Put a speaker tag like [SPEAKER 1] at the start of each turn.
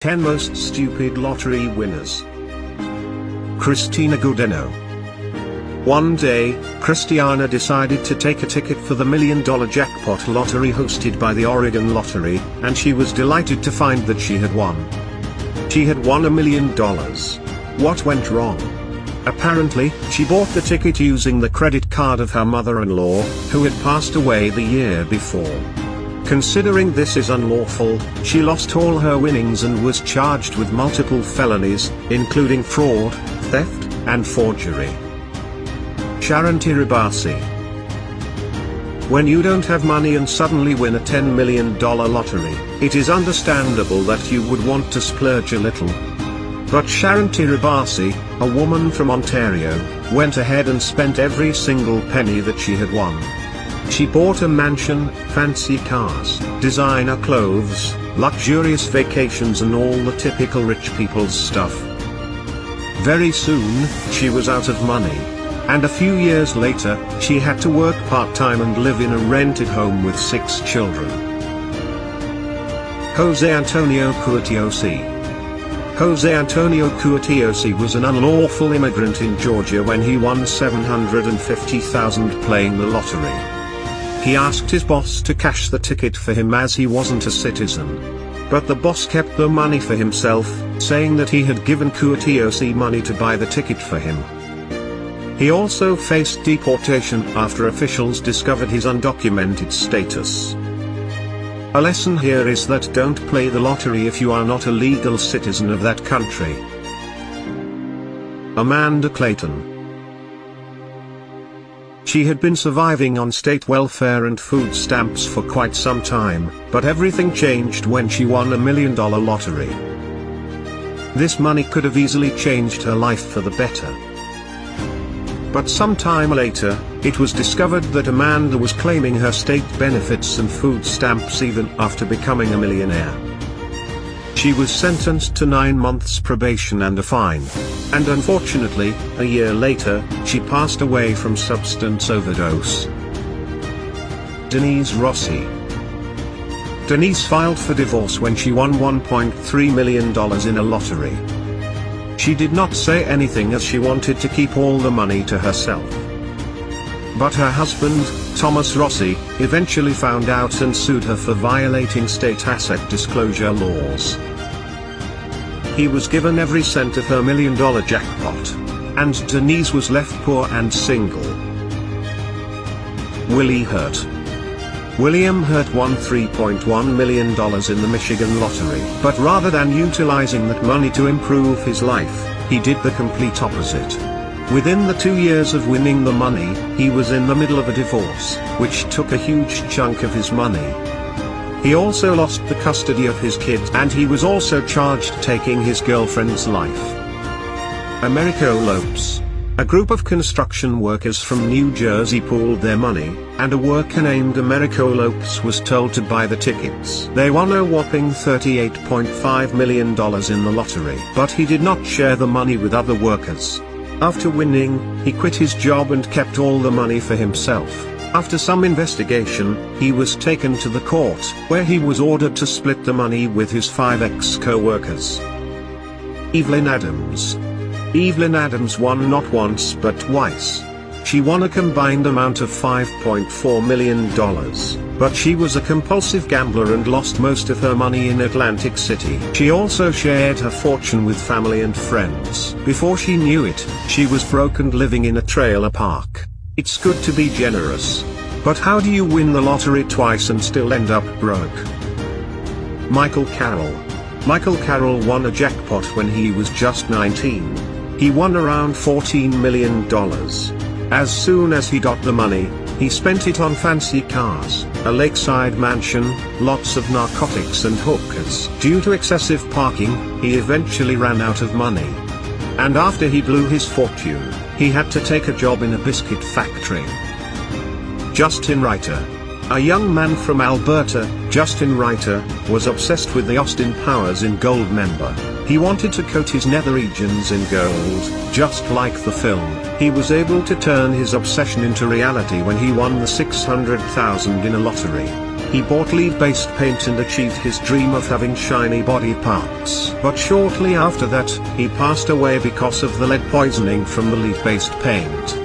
[SPEAKER 1] 10 Most Stupid Lottery Winners. Christina Godino. One day, Christiana decided to take a ticket for the $1 million jackpot lottery hosted by the Oregon Lottery, and she was delighted to find that she had won. She had won $1 million. What went wrong? Apparently, she bought the ticket using the credit card of her mother-in-law, who had passed away the year before. Considering this is unlawful, she lost all her winnings and was charged with multiple felonies, including fraud, theft, and forgery. Sharon Tirabassi. When you don't have money and suddenly win a $10 million lottery, it is understandable that you would want to splurge a little. But Sharon Tirabassi, a woman from Ontario, went ahead and spent every single penny that she had won. She bought a mansion, fancy cars, designer clothes, luxurious vacations and all the typical rich people's stuff. Very soon, she was out of money. And a few years later, she had to work part-time and live in a rented home with 6 children. Jose Antonio Cuatiosi. Jose Antonio Cuatiosi was an unlawful immigrant in Georgia when he won $750,000 playing the lottery. He asked his boss to cash the ticket for him as he wasn't a citizen. But the boss kept the money for himself, saying that he had given Cuatiosi money to buy the ticket for him. He also faced deportation after officials discovered his undocumented status. A lesson here is that don't play the lottery if you are not a legal citizen of that country. Amanda Clayton. She had been surviving on state welfare and food stamps for quite some time, but everything changed when she won a $1 million lottery. This money could have easily changed her life for the better. But some time later, it was discovered that Amanda was claiming her state benefits and food stamps even after becoming a millionaire. She was sentenced to 9 months probation and a fine. And unfortunately, a year later, she passed away from substance overdose. Denise Rossi. Denise filed for divorce when she won $1.3 million in a lottery. She did not say anything as she wanted to keep all the money to herself. But her husband, Thomas Rossi, eventually found out and sued her for violating state asset disclosure laws. He was given every cent of her $1 million jackpot. And Denise was left poor and single. Willie Hurt. William Hurt won $3.1 million in the Michigan lottery. But rather than utilizing that money to improve his life, he did the complete opposite. Within the 2 years of winning the money, he was in the middle of a divorce, which took a huge chunk of his money. He also lost the custody of his kids and he was also charged taking his girlfriend's life. Americo Lopes. A group of construction workers from New Jersey pooled their money, and a worker named Americo Lopes was told to buy the tickets. They won a whopping $38.5 million in the lottery. But he did not share the money with other workers. After winning, he quit his job and kept all the money for himself. After some investigation, he was taken to the court, where he was ordered to split the money with his 5 ex-co-workers. Evelyn Adams. Evelyn Adams won not once but twice. She won a combined amount of $5.4 million, but she was a compulsive gambler and lost most of her money in Atlantic City. She also shared her fortune with family and friends. Before she knew it, she was broke and living in a trailer park. It's good to be generous. But how do you win the lottery twice and still end up broke? Michael Carroll. Michael Carroll won a jackpot when he was just 19. He won around $14 million. As soon as he got the money, he spent it on fancy cars, a lakeside mansion, lots of narcotics and hookers. Due to excessive parking, he eventually ran out of money. And after he blew his fortune, he had to take a job in a biscuit factory. Justin Reiter. A young man from Alberta, Justin Reiter, was obsessed with the Austin Powers in Gold member. He wanted to coat his nether regions in gold, just like the film. He was able to turn his obsession into reality when he won the $600,000 in a lottery. He bought lead-based paint and achieved his dream of having shiny body parts. But shortly after that, he passed away because of the lead poisoning from the lead-based paint.